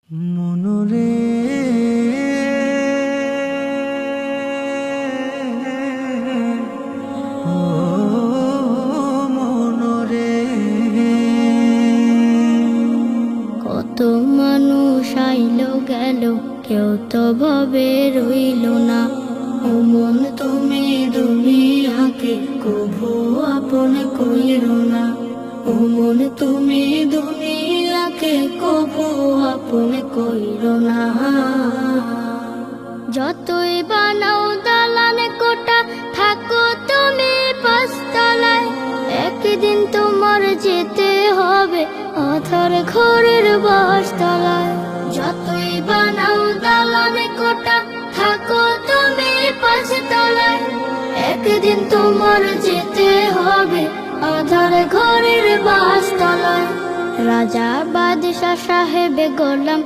মনরে ও মনরে কত মানুষ আইলো গেল, কেউ তো ভাবে রইল না। ও মন তুমি দুনিয়াকে কভু আপন কইরো না। ও মন তুমি দুনিয়াকে কভু আপন কইরো না। যতই বানাও দালান কোটা, থাকো তুমি পাঁচতলায়, একদিন তোমার যেতে হবে আধার ঘরের বাসতলায়। যতই বানাও দালান কোটা, থাকো তুমি পাঁচতলায়, একদিন তোমার যেতে হবে আধার ঘরের বাসতলায়। রাজা বাদশাহ সাহেব গোলাম